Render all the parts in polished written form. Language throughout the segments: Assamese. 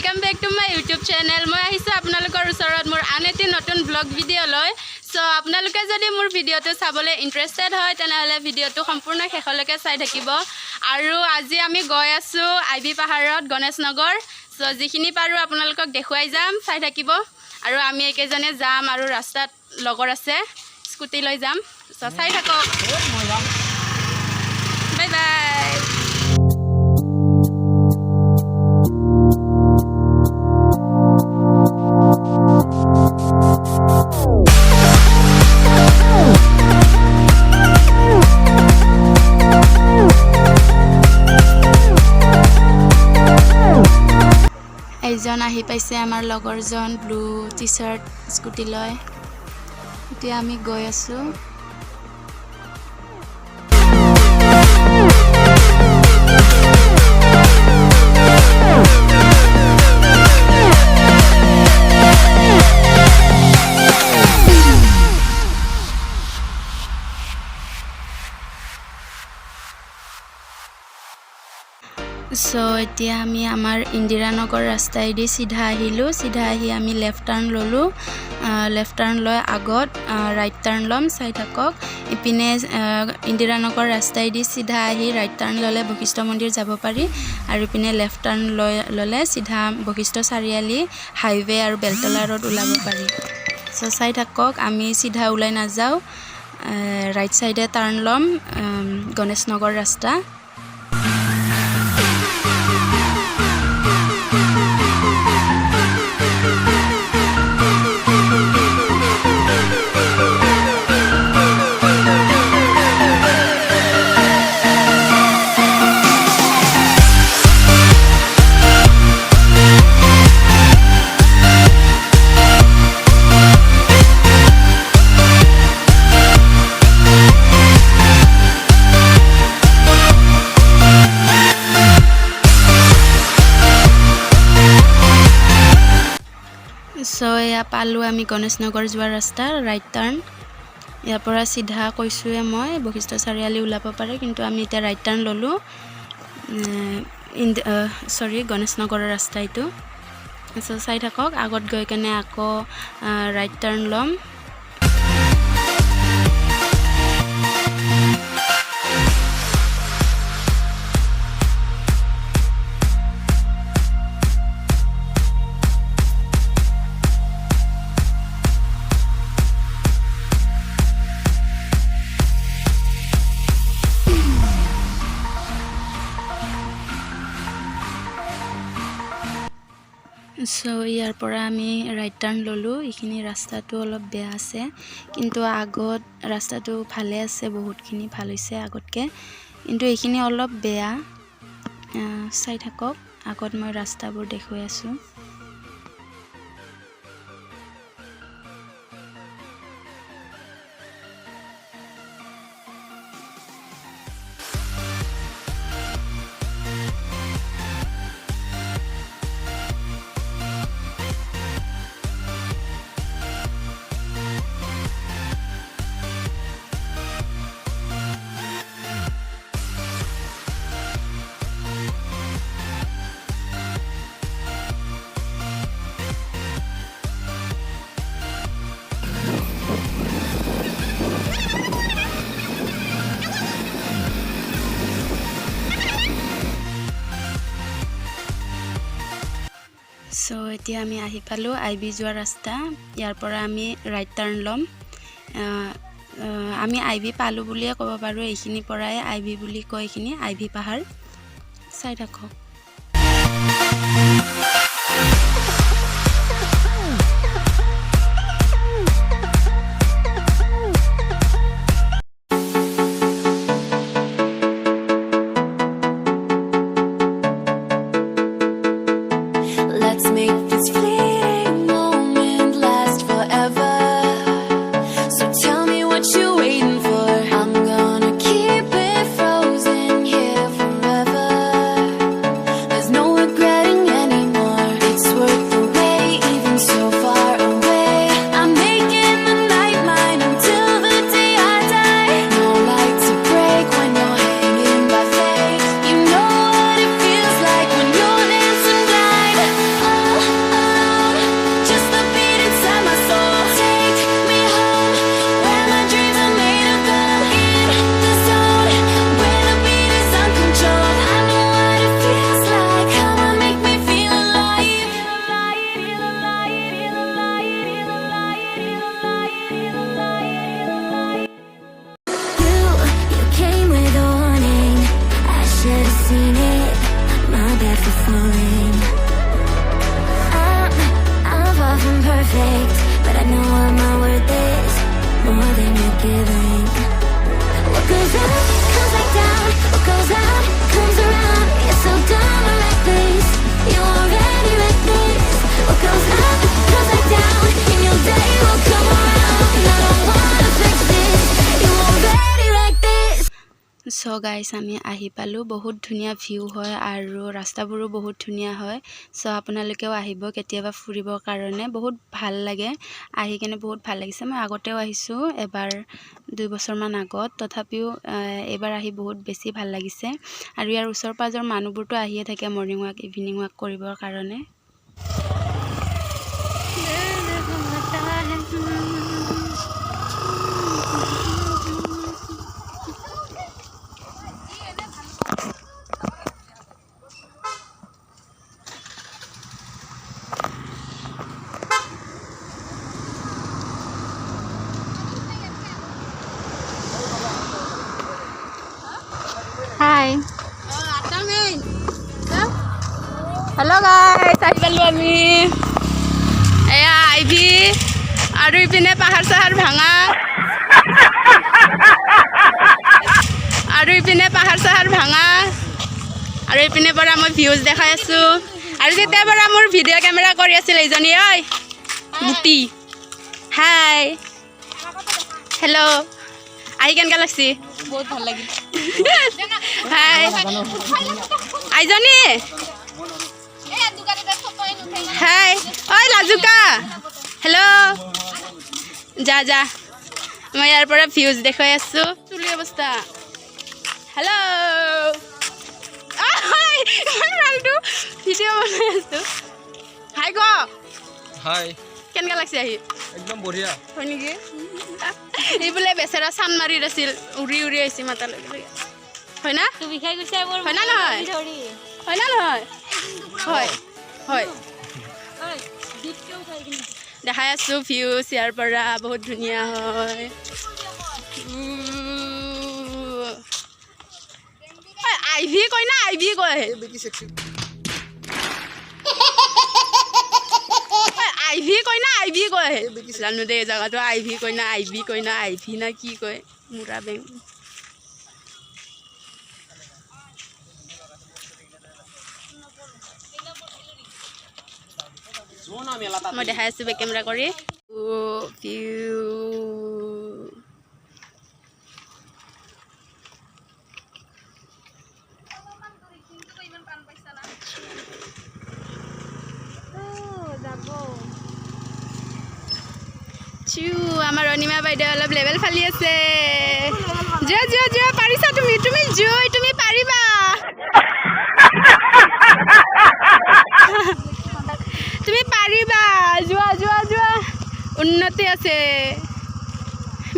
Welcome back to my YouTube channel मैं आहिছোঁ আপোনালোকৰ ওচৰত মোৰ আন এটি নতুন ব্লগ ভিডিঅ' লৈ সো আপোনালোকে যদি মোৰ ভিডিঅ'টো চাবলৈ ইন্টাৰেষ্টেড হয় তেনেহলে ভিডিঅ'টো সম্পূৰ্ণ শেষলৈকে চাই থাকিব আৰু আজি আমি গৈ আছো আইবি পাহাৰত গণেশ নগৰ সো যিখিনি পাৰো আপোনালোকক দেখুৱাই যাম চাই থাকিব আৰু আমি একেজনে যাম আৰু ৰাস্তাত লগৰ আছে স্কুটি লৈ যাম সো চাই থাকক বাই বাই এইজন আহি পাইছে আমাৰ লগৰজন ব্লু টি-শাৰ্ট স্কুটি লৈ এতিয়া আমি গৈ আছো সো এতিয়া আমি আমাৰ ইন্দিৰানগৰ ৰাস্তাইদি সিধা আহিলো সিধা আহি আমি লেফট টাৰ্ণ ললো লেফট টাৰ্ণ লৈ আগত ৰাইট টাৰ্ণ লম চাই থাকক ইপিনে ইন্দিৰানগৰ ৰাস্তাইদি সিধা আহি ৰাইট টাৰ্ণ ললে বশিষ্ঠ মন্দিৰ যাব পাৰি আৰু ইপিনে লেফট টাৰ্ণ ললে সিধা বশিষ্ঠ চাৰিআলি হাইৱে আৰু বেলতলা ৰোড ওলাব পাৰি সো চাই থাকক আমি সিধা ওলাই নাযাও ৰাইট সাইডে টাৰ্ণ লম গণেশ নগৰ ৰাস্তা সো এয়া পালো আমি গণেশ নগৰ যোৱাৰ ৰাস্তা ৰাইট টাৰ্ণ ইয়াৰ পৰা সিধা কৈছোৱে মই বশিষ্ঠ চাৰিআলি ওলাব পাৰে কিন্তু আমি এতিয়া ৰাইট টাৰ্ণ ললো গণেশ নগৰৰ ৰাস্তা এইটো সো চাই থাকক আগত গৈ কেনে আকৌ ৰাইট টাৰ্ণ লম সো ইয়াৰ পৰা আমি ৰাইট টাৰ্ণ ললো এইখিনি ৰাস্তাটো অলপ বেয়া আছে কিন্তু আগত ৰাস্তাটো ভালে আছে বহুতখিনি ভাল হৈছে আগতকে কিন্তু এইখিনি অলপ বেয়া চাই থাকক আগত মই ৰাস্তাবোৰ দেখুৱাই আছো সো এতিয়া আমি আহি পালো আইবি যোৱা ৰাস্তা ইয়াৰ পৰা আমি ৰাইট টাৰ্ণ লম আমি আইবি পালো বুলিয়ে ক'ব পাৰো এইখিনি পৰাই আইবি বুলি কয় এইখিনি আইবি পাহাৰ চাই থাকক forgiving. What goes up comes back down. What goes out comes around. You're so dumb like this. You already like this. What goes up comes back down. And your day will come around. I don't wanna fix this. You already like this. So গাইছ আমি আহি পালোঁ বহুত ধুনীয়া ভিউ হয় আৰু ৰাস্তাবোৰো বহুত ধুনীয়া হয় সো আপোনালোকেও আহিব কেতিয়াবা ফুৰিবৰ কাৰণে বহুত ভাল লাগে আহি কেনে বহুত ভাল লাগিছে মই আগতেও আহিছোঁ এবাৰ 2 বছৰমান আগত তথাপিও এবাৰ আহি বহুত বেছি ভাল লাগিছে আৰু ইয়াৰ ওচৰ পাজৰ মানুহবোৰটো আহিয়ে থাকে মৰ্নিং ৱাক ইভিনিং ৱাক কৰিবৰ কাৰণে Hi. Hello guys, ahi palu ami. Eya Ivy. Aru ipine pahar sahar bhanga. Aru ipine pahar sahar bhanga. Aru ipine pora moi views dekhai asu. Aru jete pora mor video camera kori asil ejoni oi. Buti. Hi. Hello. Ahi ken galaxy. বহুত ভাল লাগি হাই আইজনি এই দুকানিতে ফটো নুঠাই হাই ওই লাজুকা হেল্ল' যা যা মই ইয়াৰ পৰা ভিউজ দেখাই আছো চুলি অৱস্থা হেল্ল' হাই মালটো ভিডিঅ' বনাই আছো হাই গ হাই কেনেকা লাগছে আহি একদম বঢ়িয়া হয় নেকি এই বলে বেচারা সান মারি আছিল উড়ি উড়ি আইছি মাথা লাগি হয় না তুমি খাই গৈছে মোৰ হয় না নহয় হয় না নহয় হয় হয় দেখাই আছো ভিউজ ইয়াৰ পৰা বহুত ধুনীয়া হয় আইভি কয় না আইভি কয় আইভি কয় না আইভি কয় জানো দে জায়গাটো আইভি কয় না আইভি না কি কয় মুৰা বেং মই দেখাই আছো বেক কেমেৰা কৰি আমাৰ অনিমা বাইদেউ অলপ লেভেল ফালি আছে যোৱা যোৱা যোৱা পাৰিছা তুমি তুমি যোৱা তুমি পাৰিবা তুমি পাৰিবা যোৱা যোৱা যোৱা উন্নতি আছে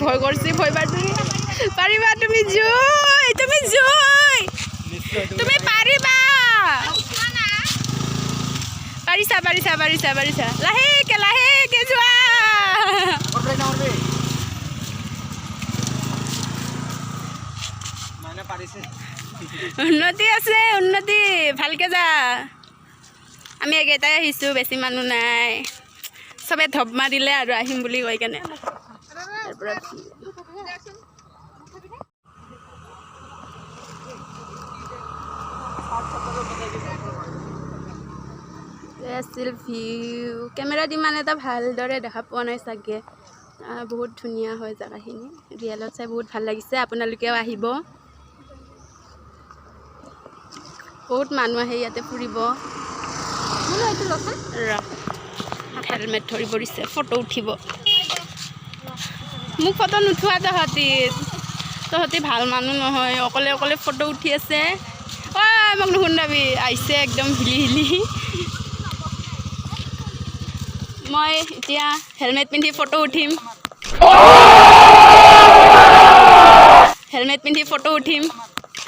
ভয় কৰিছে ভয় বাদ পাৰিবা তুমি যোৱা তুমি পাৰিবা পাৰিছা পাৰিছা পাৰিছা পাৰিছা লাহেকে যোৱা উন্নতি আছে উন্নতি ভালকে যা আমি একেটাই আহিছোঁ বেছি মানুহ নাই চবে ধপ মাৰিলে আৰু আহিম বুলি কৈ কেনে আছিল ভিউ কেমেৰাত ইমান এটা ভালদৰে দেখা পোৱা নাই চাগে বহুত ধুনীয়া হয় জেগাখিনি ৰিয়েলত চাই বহুত ভাল লাগিছে আপোনালোকেও আহিব বহুত মানুহ আহে ইয়াতে ফুৰিব হেলমেট ধৰি পৰিছে ফটো উঠিব মোক ফটো নুঠোৱা তহঁতি ভাল মানুহ নহয় অকলে অকলে ফটো উঠি আছে মোক নুশুনাবি আহিছে একদম হিলি মই এতিয়া হেলমেট পিন্ধি ফটো উঠিম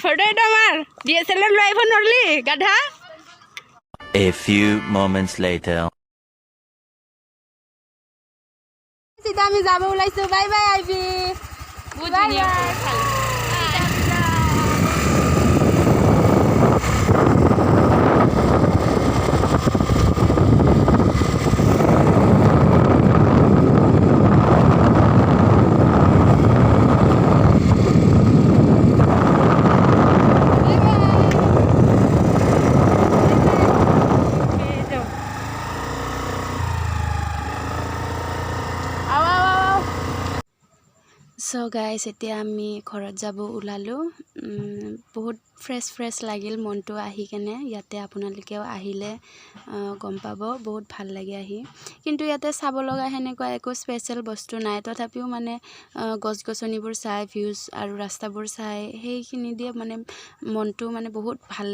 ফটো এটা আমাৰ DSLR লৈ আহিব নোৱাৰলি গাধা A few moments later সিধা আমি যাব ওলাইছো বাই বাই আইভি বহুত ধুনীয়া সো গাইজ এতিয়া আমি ঘৰত যাব ওলালোঁ বহুত ফ্ৰেছ লাগিল মনটো আহি কেনে ইয়াতে আপোনালোকেও আহিলে গম পাব বহুত ভাল লাগে আহি কিন্তু ইয়াতে চাব লগা হেনেকুৱা একো স্পেচিয়েল বস্তু নাই তথাপিও মানে গছ গছনিবোৰ চাই ভিউজ আৰু ৰাস্তাবোৰ চাই সেইখিনি দিয়ে মানে মনটো মানে বহুত ভাল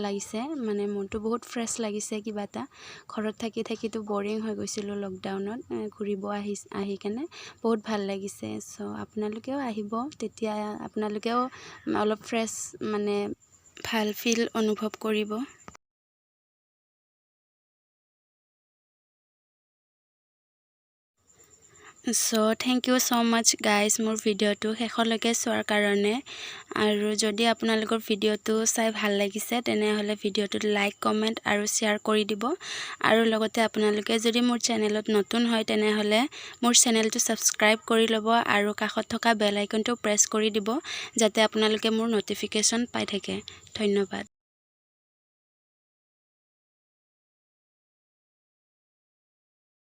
লাগিছে মানে মনটো বহুত ফ্ৰেছ লাগিছে কিবা এটা ঘৰত থাকিতো বৰিং হৈ গৈছিলোঁ লকডাউনত ঘূৰিব আহি কেনে বহুত ভাল লাগিছে সো আপোনালোকেও আহিব তেতিয়া আপোনালোকেও অলপ ফ্ৰেছ মানে ভাল ফিল অনুভৱ কৰিব সো থ্যাংক ইউ সো মাচ গাইজ মোৰ ভিডিঅ'টো শেষলৈকে চোৱাৰ কাৰণে আৰু যদি আপোনালোকৰ ভিডিঅ'টো চাই ভাল লাগিছে তেনেহ'লে ভিডিঅ'টোত লাইক কমেণ্ট আৰু শ্বেয়াৰ কৰি দিব আৰু লগতে আপোনালোকে যদি মোৰ চেনেলত নতুন হয় তেনেহ'লে মোৰ চেনেলটো ছাবস্ক্ৰাইব কৰি ল'ব আৰু কাষত থকা বেল আইকনটো প্ৰেছ কৰি দিব যাতে আপোনালোকে মোৰ নটিফিকেশ্যন পাই থাকে ধন্যবাদ